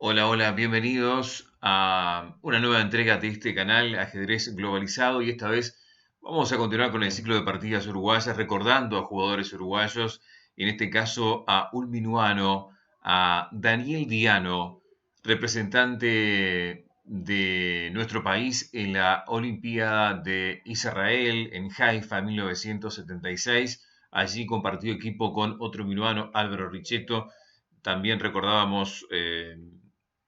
Hola, hola, bienvenidos a una nueva entrega de este canal Ajedrez Globalizado y esta vez vamos a continuar con el ciclo de partidas uruguayas recordando a jugadores uruguayos, en este caso a un minuano, a Daniel Diano, representante de nuestro país en la Olimpiada de Israel en Haifa en 1976. Allí compartió equipo con otro minuano, Álvaro Richetto. También recordábamos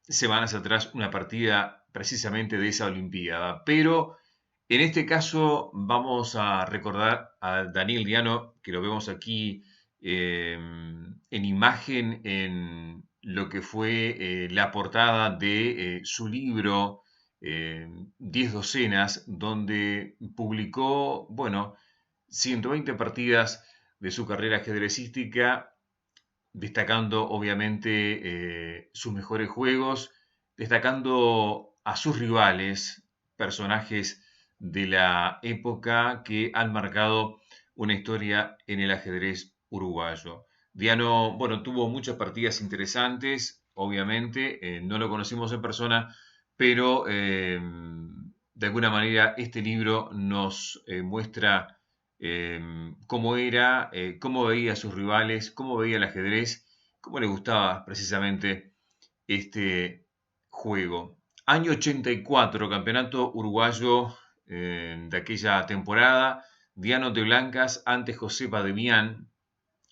semanas atrás una partida precisamente de esa Olimpiada. Pero en este caso vamos a recordar a Daniel Diano, que lo vemos aquí en imagen en lo que fue la portada de su libro 10 docenas, donde publicó, bueno, 120 partidas de su carrera ajedrecística, destacando obviamente sus mejores juegos, destacando a sus rivales, personajes de la época que han marcado una historia en el ajedrez uruguayo. Diano, bueno, tuvo muchas partidas interesantes, obviamente, no lo conocimos en persona, pero de alguna manera este libro nos muestra cómo era, cómo veía a sus rivales, cómo veía el ajedrez, cómo le gustaba precisamente este juego. Año 84, campeonato uruguayo de aquella temporada. Diano de Blancas ante Josepa de Mian.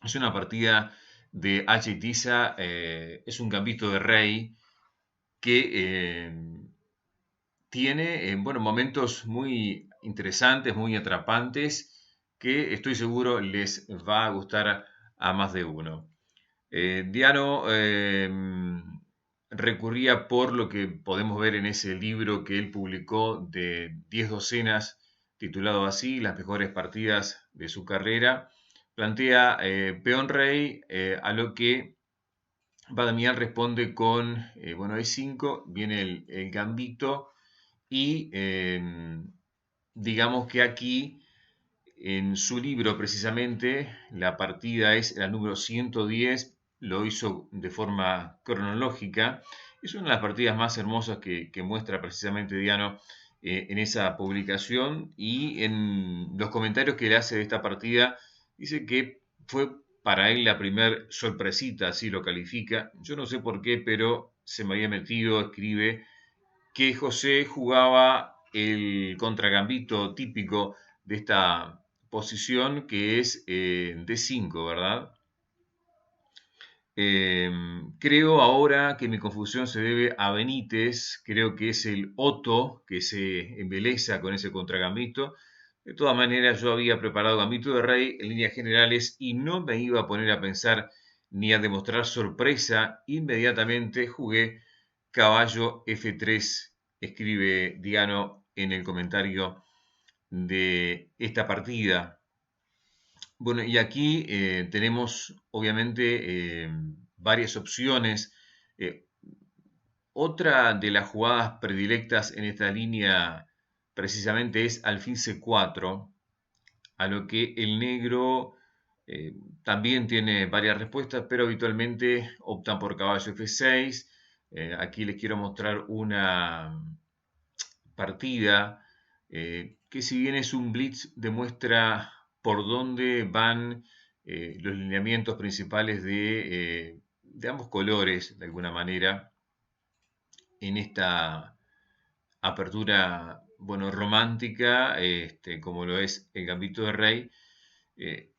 Es una partida de H. Tiza, es un gambito de rey que tiene bueno, momentos muy interesantes, muy atrapantes, que estoy seguro les va a gustar a más de uno. Diano recurría por lo que podemos ver en ese libro que él publicó de 10 docenas, titulado así, Las mejores partidas de su carrera. Plantea peón rey, a lo que Badamian responde con, bueno, E5, viene el gambito y digamos que aquí en su libro precisamente la partida es la número 110, lo hizo de forma cronológica. Es una de las partidas más hermosas que muestra precisamente Diano en esa publicación, y en los comentarios que le hace de esta partida dice que fue para él la primer sorpresita, así lo califica. Yo no sé por qué, pero se me había metido, escribe que José jugaba el contragambito típico de esta posición, que es D5, ¿verdad? Creo ahora que mi confusión se debe a Benítez, creo que es el Otto que se embeleza con ese contragambito. De todas maneras, yo había preparado gambito de rey en líneas generales y no me iba a poner a pensar ni a demostrar sorpresa. Inmediatamente jugué caballo F3, escribe Diano en el comentario de esta partida. Bueno, y aquí tenemos obviamente varias opciones. Eh, Otra de las jugadas predilectas en esta línea precisamente es alfil C4, a lo que el negro eh, también tiene varias respuestas, pero habitualmente optan por caballo F6. Aquí les quiero mostrar una partida que, si bien es un blitz, demuestra por dónde van los lineamientos principales de ambos colores, de alguna manera, en esta apertura, bueno, romántica, como lo es el Gambito de Rey. Eh,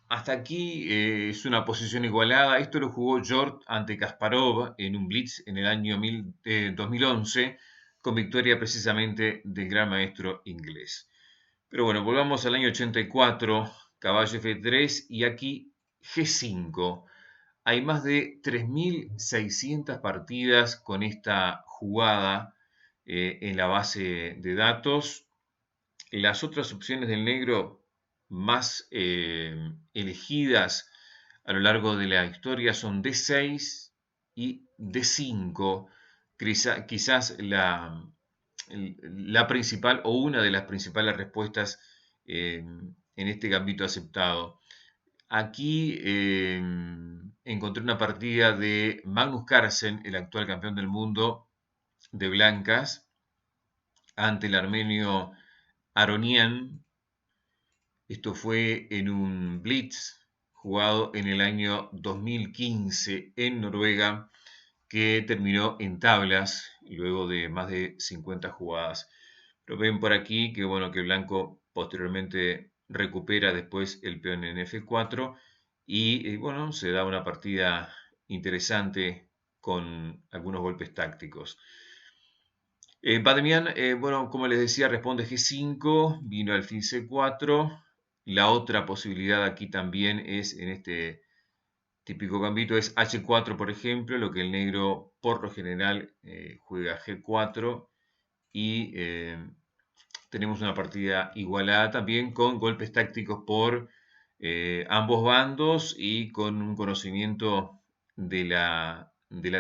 Hasta aquí es una posición igualada. Esto lo jugó Hjort ante Kasparov en un blitz en el año 2011, con victoria precisamente del gran maestro inglés. Pero bueno, volvamos al año 84, caballo F3 y aquí G5. Hay más de 3.600 partidas con esta jugada en la base de datos. Las otras opciones del negro más elegidas a lo largo de la historia son D6 y D5, quizás la principal o una de las principales respuestas en este gambito aceptado. Aquí encontré una partida de Magnus Carlsen, el actual campeón del mundo de blancas, ante el armenio Aronian. Esto fue en un blitz jugado en el año 2015 en Noruega, que terminó en tablas luego de más de 50 jugadas. Lo ven por aquí que bueno, que Blanco posteriormente recupera después el peón en F4 y bueno, se da una partida interesante con algunos golpes tácticos. Bademian, bueno, como les decía, responde G5, vino alfil C4. La otra posibilidad aquí también es en este típico gambito es H4, por ejemplo, lo que el negro por lo general juega G4 y tenemos una partida igualada también con golpes tácticos por ambos bandos y con un conocimiento de la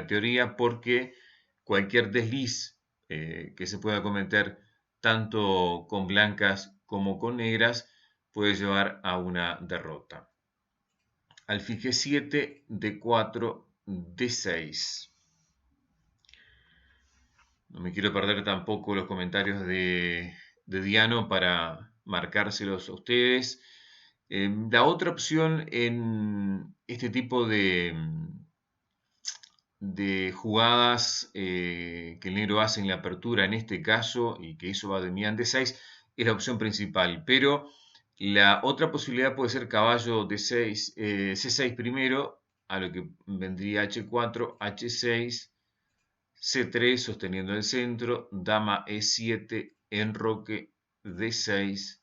teoría, porque cualquier desliz que se pueda cometer tanto con blancas como con negras puede llevar a una derrota. Alfil G7, D4, D6. No me quiero perder tampoco los comentarios de Diano para marcárselos a ustedes. La otra opción en este tipo de jugadas que el negro hace en la apertura, en este caso, y que hizo Bademian D6, es la opción principal. Pero la otra posibilidad puede ser caballo D6, C6 primero, a lo que vendría H4, H6, C3 sosteniendo el centro, dama E7, enroque D6,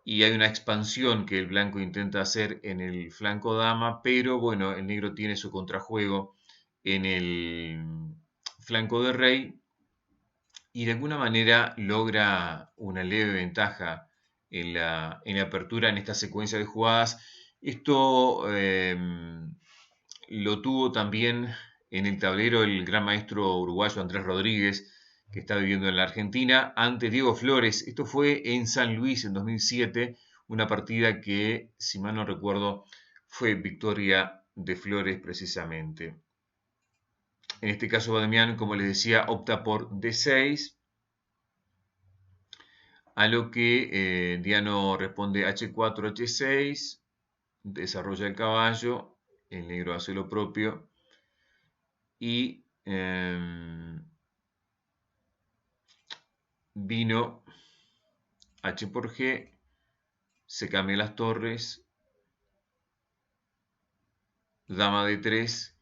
y hay una expansión que el blanco intenta hacer en el flanco dama, pero bueno, el negro tiene su contrajuego en el flanco de rey y de alguna manera logra una leve ventaja en la apertura en esta secuencia de jugadas. Esto lo tuvo también en el tablero el gran maestro uruguayo Andrés Rodríguez, que está viviendo en la Argentina, ante Diego Flores. Esto fue en San Luis en 2007, una partida que, si mal no recuerdo, fue victoria de Flores precisamente. En este caso, Bademian, como les decía, opta por D6, a lo que Diano responde H4, H6, desarrolla el caballo, el negro hace lo propio y vino H por G, se cambian las torres, dama de 3,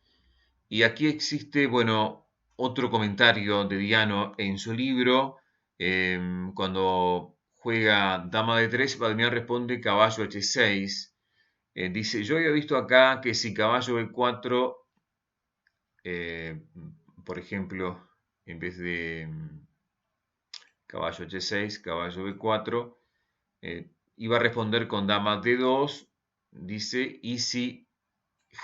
y aquí existe, bueno, otro comentario de Diano en su libro, cuando juega dama de 3, Bademian responde caballo H6, dice, yo había visto acá que si caballo B4, por ejemplo, en vez de caballo H6, caballo B4, iba a responder con dama D2, dice, y si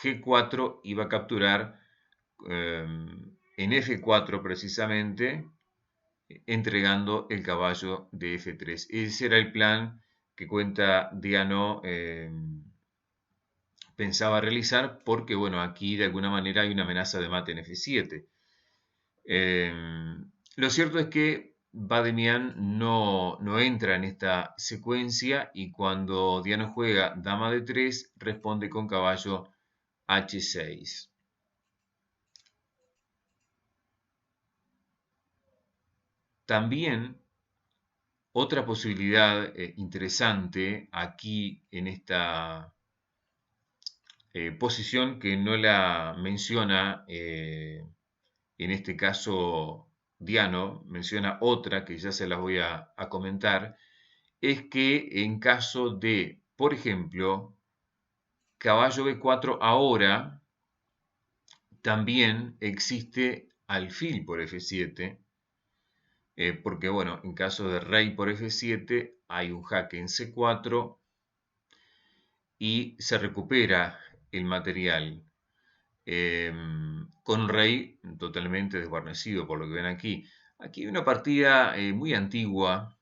G4 iba a capturar en F4 precisamente, entregando el caballo de F3. Ese era el plan que cuenta Diano pensaba realizar, porque bueno, aquí de alguna manera hay una amenaza de mate en F7. Lo cierto es que Bademian no entra en esta secuencia y cuando Diano juega dama de 3 responde con caballo H6. También otra posibilidad interesante aquí en esta posición que no la menciona en este caso Diano, menciona otra que ya se las voy a comentar, es que en caso de, por ejemplo, caballo B4 ahora, también existe alfil por F7, porque bueno, en caso de rey por F7 hay un jaque en C4 y se recupera el material. Con un rey totalmente desguarnecido, por lo que ven aquí. Aquí hay una partida muy antigua,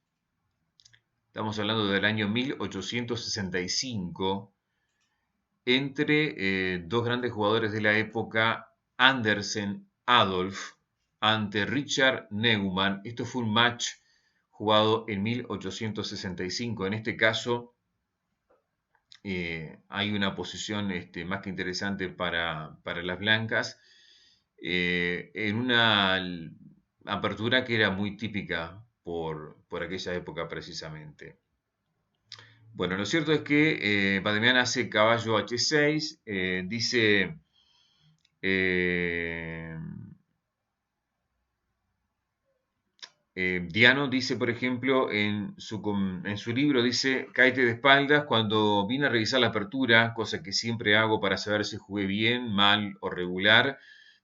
estamos hablando del año 1865, entre dos grandes jugadores de la época, Andersen Adolf ante Richard Neumann. Esto fue un match jugado en 1865. En este caso, hay una posición más que interesante para las blancas, en una apertura que era muy típica por aquella época precisamente. Bueno, lo cierto es que Bademian hace caballo H6, dice... Diano dice, por ejemplo, en su libro, dice, cáete de espaldas cuando vine a revisar la apertura, cosa que siempre hago para saber si jugué bien, mal o regular.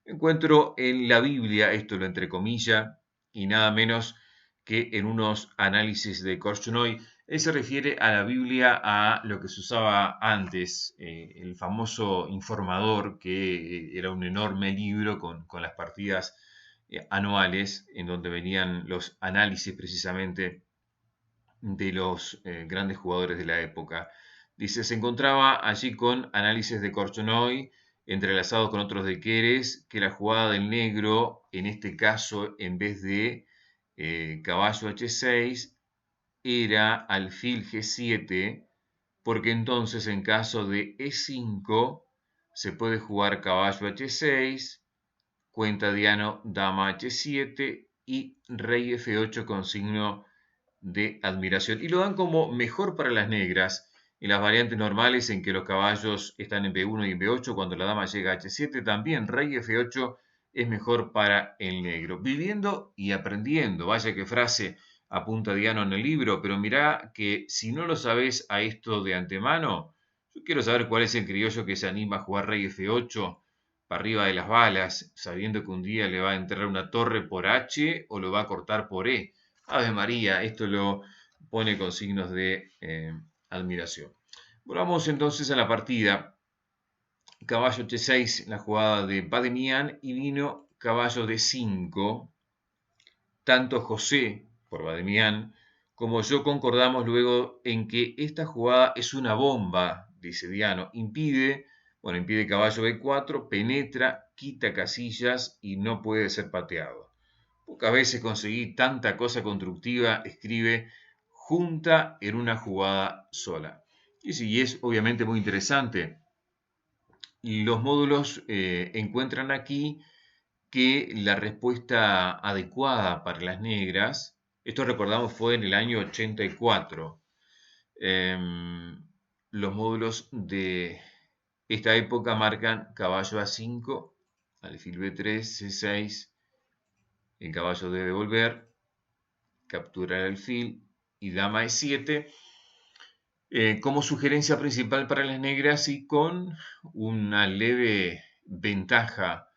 Encuentro en la Biblia, esto lo entrecomilla, y nada menos que en unos análisis de Korchnoi. Él se refiere a la Biblia, a lo que se usaba antes, el famoso informador, que era un enorme libro con las partidas anuales, en donde venían los análisis precisamente de los grandes jugadores de la época. Dice, se encontraba allí con análisis de Korchnoi, entrelazados con otros de Keres, que la jugada del negro, en este caso, en vez de caballo H6, era alfil G7, porque entonces en caso de E5 se puede jugar caballo H6, cuenta Diano, dama H7 y rey F8 con signo de admiración. Y lo dan como mejor para las negras. En las variantes normales en que los caballos están en B1 y en B8, cuando la dama llega a H7, también rey F8 es mejor para el negro. Viviendo y aprendiendo, vaya que frase apunta Diano en el libro, pero mirá que si no lo sabes a esto de antemano, yo quiero saber cuál es el criollo que se anima a jugar rey F8 para arriba de las balas, sabiendo que un día le va a enterrar una torre por H o lo va a cortar por E. Ave María, esto lo pone con signos de admiración. Volvamos entonces a la partida. Caballo H6, la jugada de Bademian, y vino caballo D5. Tanto José, por Bademian, como yo concordamos luego en que esta jugada es una bomba, dice Diano. Impide caballo B4, penetra, quita casillas y no puede ser pateado. Pocas veces conseguí tanta cosa constructiva, escribe, junta en una jugada sola. Y sí, es obviamente muy interesante. Los módulos encuentran aquí que la respuesta adecuada para las negras, esto recordamos fue en el año 84, los módulos de esta época marcan caballo A5, alfil B3, C6, el caballo debe volver, capturar el alfil y dama E7, como sugerencia principal para las negras y con una leve ventaja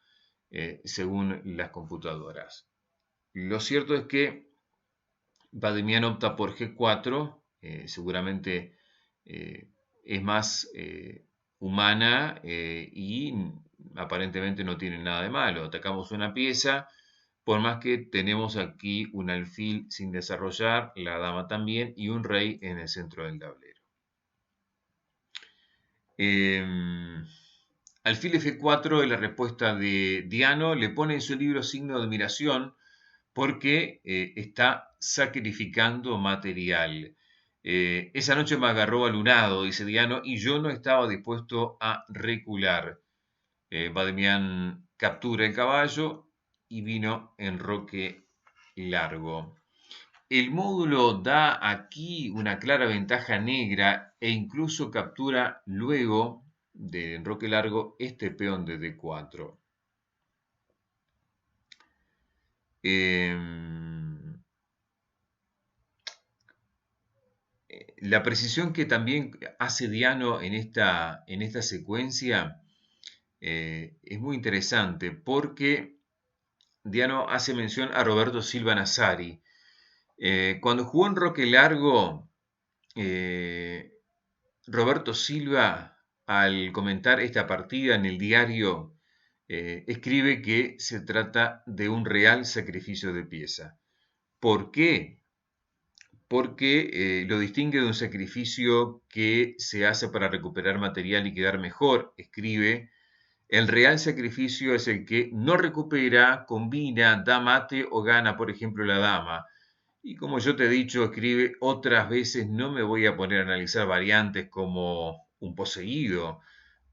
según las computadoras. Lo cierto es que Bademian opta por G4, seguramente es más humana y aparentemente no tiene nada de malo. Atacamos una pieza, por más que tenemos aquí un alfil sin desarrollar, la dama también y un rey en el centro del tablero. Alfil F4 es la respuesta de Diano, le pone en su libro signo de admiración porque está sacrificando material. Esa noche me agarró alunado, dice Diano, y yo no estaba dispuesto a recular. Bademian captura el caballo y vino enroque largo. El módulo da aquí una clara ventaja negra e incluso captura luego de enroque largo este peón de D4. La precisión que también hace Diano en esta secuencia es muy interesante porque Diano hace mención a Roberto Silva Nazari. Cuando jugó en Roque Largo, Roberto Silva, al comentar esta partida en el diario, escribe que se trata de un real sacrificio de pieza. ¿Por qué? porque lo distingue de un sacrificio que se hace para recuperar material y quedar mejor. Escribe: el real sacrificio es el que no recupera, combina, da mate o gana, por ejemplo, la dama. Y como yo te he dicho, escribe: otras veces no me voy a poner a analizar variantes como un poseído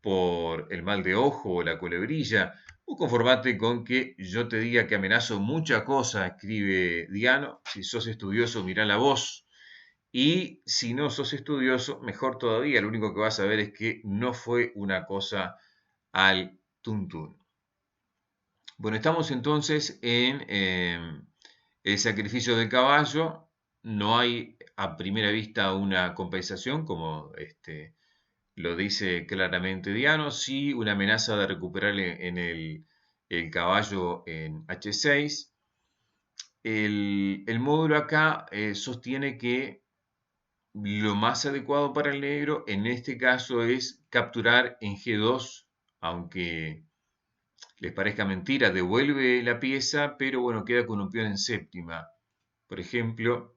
por el mal de ojo o la culebrilla. O conformate con que yo te diga que amenazo mucha cosa, escribe Diano. Si sos estudioso, mirá la voz. Y si no sos estudioso, mejor todavía, lo único que vas a ver es que no fue una cosa al tuntún. Bueno, estamos entonces en el sacrificio del caballo. No hay a primera vista una compensación, como lo dice claramente Diano, sí una amenaza de recuperar en el caballo en H6. El módulo acá sostiene que lo más adecuado para el negro en este caso es capturar en G2, aunque les parezca mentira, devuelve la pieza, pero bueno, queda con un peón en séptima. Por ejemplo,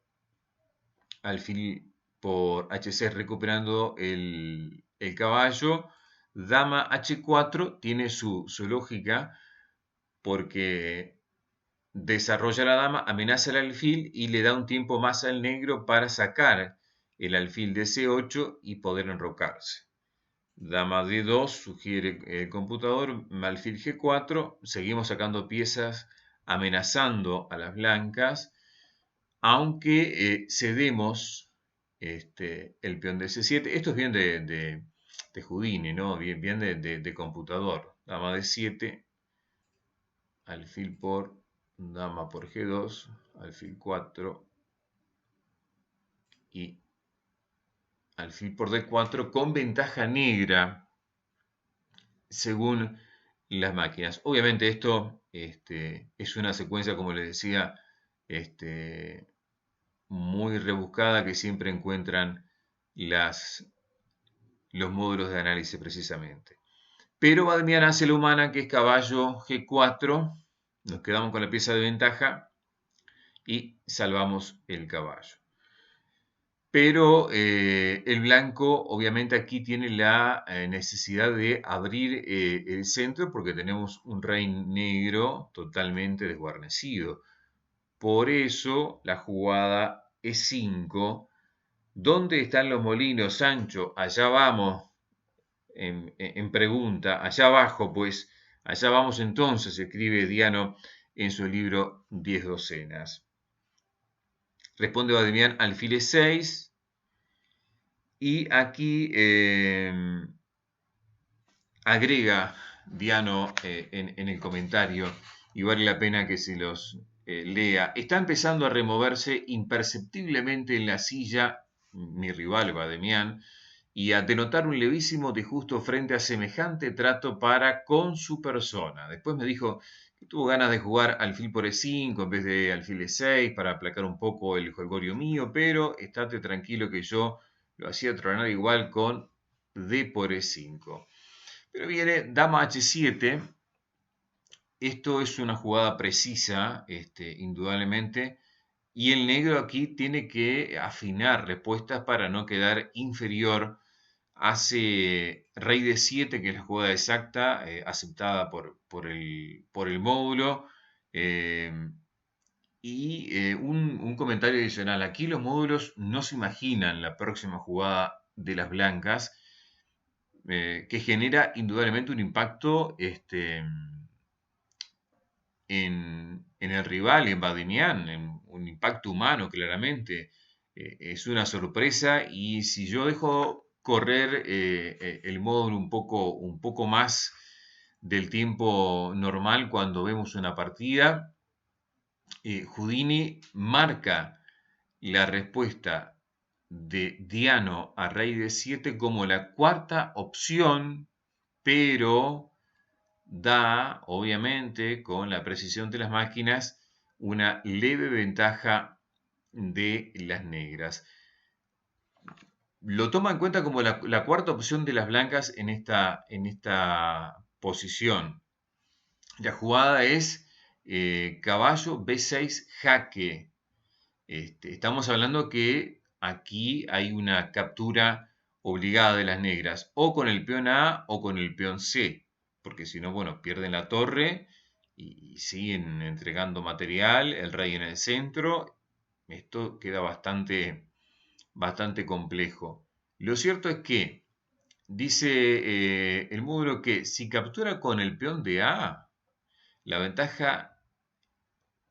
alfil por H6 recuperando el caballo. Dama H4 tiene su lógica porque desarrolla la dama, amenaza el alfil y le da un tiempo más al negro para sacar el alfil de C8 y poder enrocarse. Dama D2 sugiere el computador, alfil G4, seguimos sacando piezas amenazando a las blancas, aunque cedemos el peón de C7. Esto es bien de Houdini, ¿no? Bien de computador. Dama D7, alfil por dama por G2, alfil 4 y alfil por D4 con ventaja negra según las máquinas. Obviamente esto es una secuencia, como les decía, muy rebuscada que siempre encuentran los módulos de análisis precisamente. Pero Badmian hace la humana, que es caballo G4, nos quedamos con la pieza de ventaja y salvamos el caballo. Pero el blanco obviamente aquí tiene la necesidad de abrir el centro porque tenemos un rey negro totalmente desguarnecido. Por eso la jugada E5. ¿Dónde están los molinos, Sancho? Allá vamos, en pregunta, allá abajo, pues, allá vamos entonces, escribe Diano en su libro 10 docenas. Responde Bademian, alfil E6, y aquí agrega Diano en el comentario, y vale la pena que se los lea. Está empezando a removerse imperceptiblemente en la silla mi rival Bademian, y a denotar un levísimo disgusto frente a semejante trato para con su persona. Después me dijo que tuvo ganas de jugar alfil por E5 en vez de alfil E6 para aplacar un poco el jolgorio mío, pero estate tranquilo que yo lo hacía tronar igual con D por E5. Pero viene dama H7. Esto es una jugada precisa, indudablemente, y el negro aquí tiene que afinar respuestas para no quedar inferior. Hace rey de 7, que es la jugada exacta, aceptada por el módulo. Un comentario adicional. Aquí los módulos no se imaginan la próxima jugada de las blancas, que genera indudablemente un impacto en el rival, en Badimian, un impacto humano claramente. Es una sorpresa, y si yo dejo correr el módulo un poco más del tiempo normal cuando vemos una partida, Houdini marca la respuesta de Diano a rey de 7 como la cuarta opción, pero da, obviamente, con la precisión de las máquinas, una leve ventaja de las negras. Lo toma en cuenta como la cuarta opción de las blancas en esta posición. La jugada es caballo B6 jaque. Estamos hablando que aquí hay una captura obligada de las negras, o con el peón A o con el peón C, porque si no, bueno, pierden la torre y siguen entregando material, el rey en el centro. Esto queda bastante complejo. Lo cierto es que dice el módulo que si captura con el peón de A, la ventaja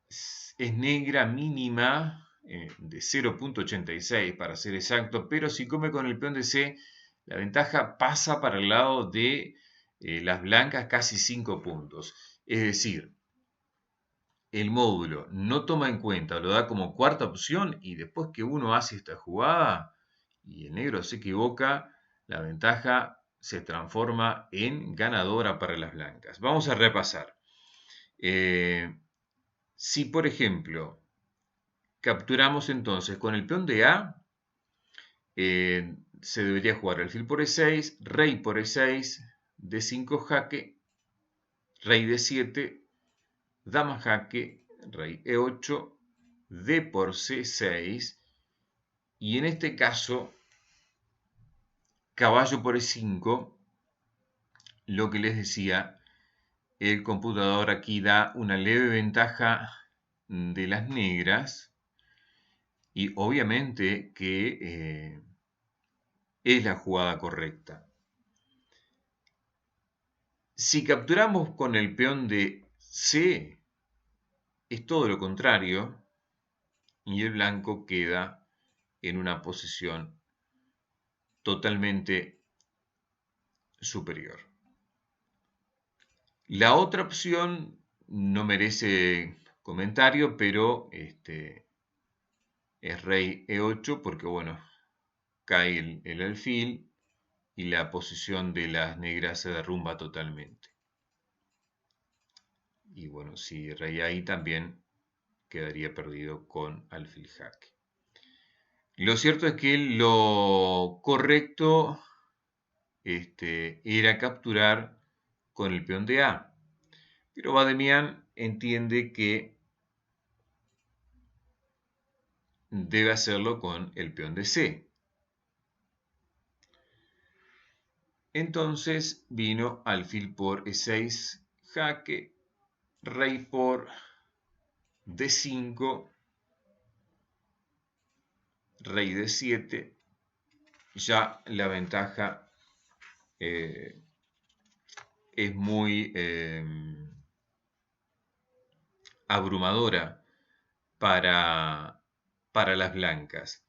es negra mínima de 0.86 para ser exacto, pero si come con el peón de C, la ventaja pasa para el lado de las blancas casi 5 puntos. Es decir, el módulo no toma en cuenta, lo da como cuarta opción y después que uno hace esta jugada y el negro se equivoca, la ventaja se transforma en ganadora para las blancas. Vamos a repasar. Si, por ejemplo, capturamos entonces con el peón de A, se debería jugar alfil por E6, rey por E6, D5 jaque, rey D7, dama jaque, rey E8, D por C6, y en este caso, caballo por E5, lo que les decía, el computador aquí da una leve ventaja de las negras, y obviamente que es la jugada correcta. Si capturamos con el peón de C, es todo lo contrario, y el blanco queda en una posición totalmente superior. La otra opción no merece comentario, pero es rey E8 porque, bueno, cae el alfil y la posición de las negras se derrumba totalmente. Y bueno, si rey ahí también quedaría perdido con alfil jaque. Lo cierto es que lo correcto era capturar con el peón de A. Pero Bademian entiende que debe hacerlo con el peón de C. Entonces vino alfil por E6 jaque, rey por D5, rey D7. Ya la ventaja es muy abrumadora para las blancas.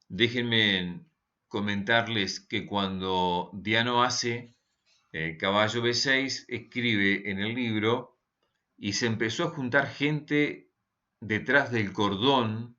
Déjenme comentarles que cuando Diano hace caballo B6, escribe en el libro y se empezó a juntar gente detrás del cordón,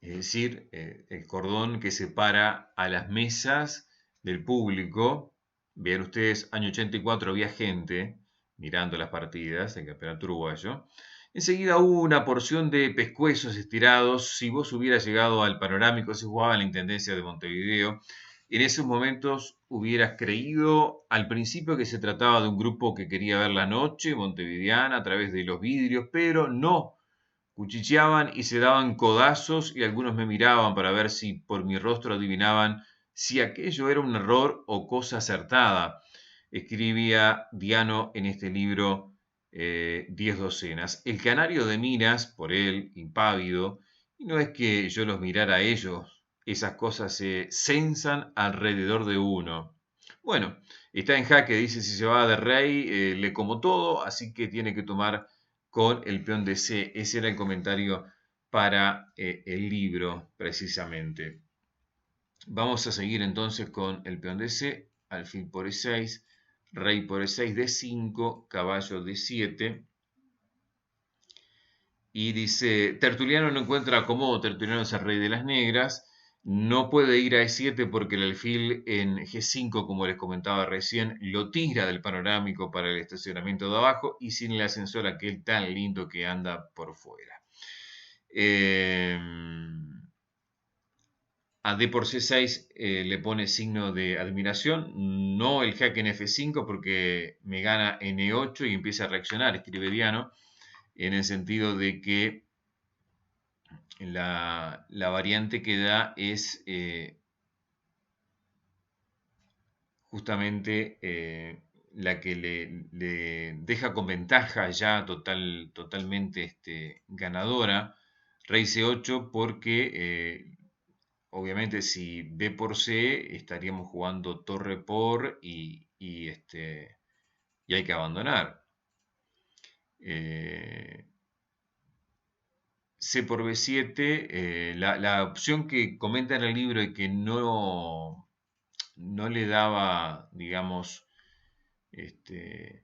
es decir, el cordón que separa a las mesas del público. Vean ustedes, año 84 había gente mirando las partidas del campeonato uruguayo. Enseguida hubo una porción de pescuezos estirados. Si vos hubieras llegado al panorámico, se jugaba en la Intendencia de Montevideo. En esos momentos hubieras creído al principio que se trataba de un grupo que quería ver la noche montevideana a través de los vidrios, pero no. Cuchicheaban y se daban codazos y algunos me miraban para ver si por mi rostro adivinaban si aquello era un error o cosa acertada. Escribía Diano en este libro 10 docenas. El canario de Minas, por él, impávido, y no es que yo los mirara a ellos, esas cosas se censan alrededor de uno. Bueno, está en jaque, dice si se va de rey, le como todo, así que tiene que tomar con el peón de C. Ese era el comentario para el libro, precisamente. Vamos a seguir entonces con el peón de C, alfil por E6, rey por E6, D5, caballo D7. Y dice, Tertuliano no encuentra acomodo, Tertuliano es el rey de las negras, no puede ir a E7 porque el alfil en G5, como les comentaba recién, lo tira del panorámico para el estacionamiento de abajo y sin el ascensor aquel tan lindo que anda por fuera. A D por C6 le pone signo de admiración, no el jaque en F5 porque me gana en E8 y empieza a reaccionar, escribe Diano, en el sentido de que la variante que da es justamente la que le deja con ventaja ya totalmente ganadora, rey C8, porque obviamente si B por C estaríamos jugando torre por y hay que abandonar. C por B7, la opción que comenta en el libro y que no le daba, digamos, en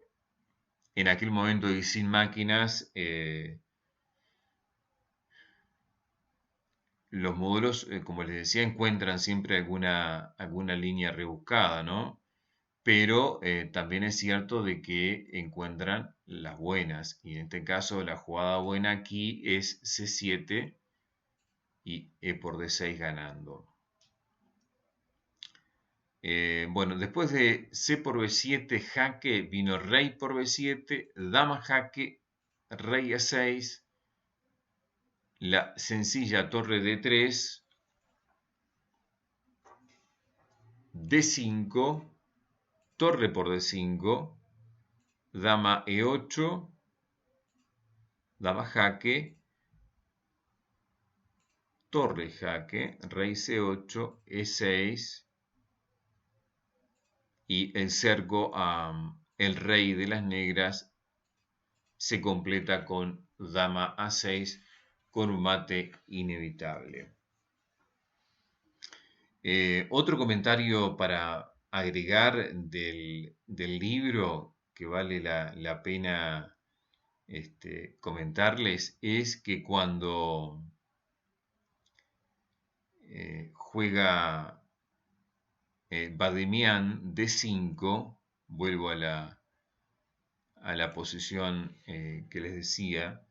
aquel momento y sin máquinas, los módulos, como les decía, encuentran siempre alguna línea rebuscada, ¿no? Pero también es cierto de que encuentran las buenas, y en este caso la jugada buena aquí es C7 y E por D6 ganando. Bueno, después de C por B7 jaque, vino rey por B7, dama jaque, rey A6, la sencilla torre D3, D5, torre por D5, dama E8, dama jaque, torre jaque, rey C8, E6, y el cerco a el rey de las negras se completa con dama A6 con un mate inevitable. Otro comentario para agregar del libro que vale la pena comentarles es que cuando juega Bademian D5, vuelvo a la posición que les decía,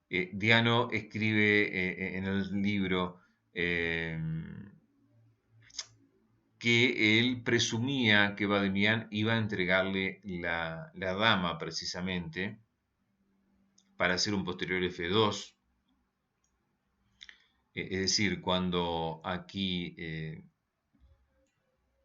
Diano escribe en el libro que él presumía que Bademian iba a entregarle la dama precisamente para hacer un posterior F2. Es decir, cuando aquí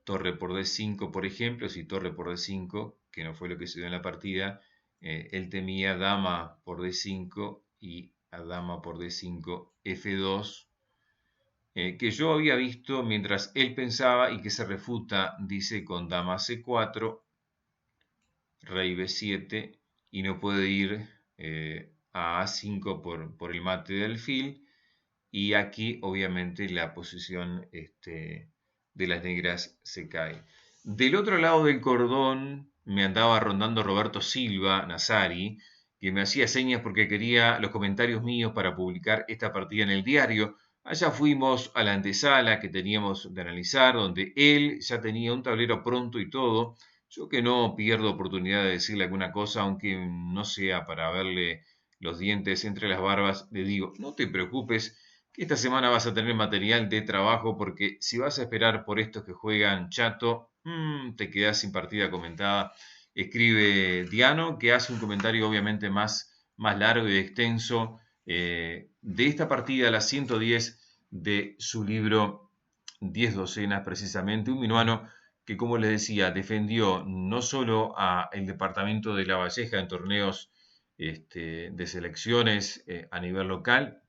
torre por D5, por ejemplo, si torre por D5, que no fue lo que se dio en la partida, él temía dama por D5 y a dama por D5 F2, que yo había visto mientras él pensaba y que se refuta, dice, con dama C4, rey B7, y no puede ir a A5 por el mate de alfil, y aquí obviamente la posición de las negras se cae. Del otro lado del cordón me andaba rondando Roberto Silva Nazari, que me hacía señas porque quería los comentarios míos para publicar esta partida en el diario. Allá fuimos a la antesala que teníamos de analizar, donde él ya tenía un tablero pronto y todo. Yo que no pierdo oportunidad de decirle alguna cosa, aunque no sea para verle los dientes entre las barbas, le digo, no te preocupes, que esta semana vas a tener material de trabajo, porque si vas a esperar por estos que juegan chato, te quedás sin partida comentada. Escribe Diano, que hace un comentario obviamente más largo y extenso de esta partida, la 110 de su libro 10 docenas, precisamente, un minuano que, como les decía, defendió no solo a el departamento de La Valleja en torneos de selecciones a nivel local,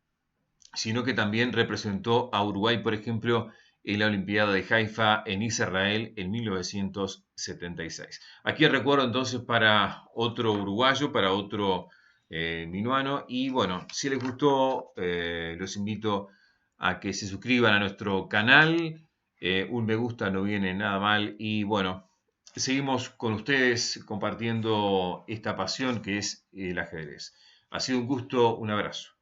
sino que también representó a Uruguay, por ejemplo, en la Olimpiada de Haifa en Israel en 1976. Aquí recuerdo entonces para otro uruguayo, para otro minuano, y bueno, si les gustó, los invito a que se suscriban a nuestro canal. Un me gusta no viene nada mal, y bueno, seguimos con ustedes compartiendo esta pasión que es el ajedrez. Ha sido un gusto, un abrazo.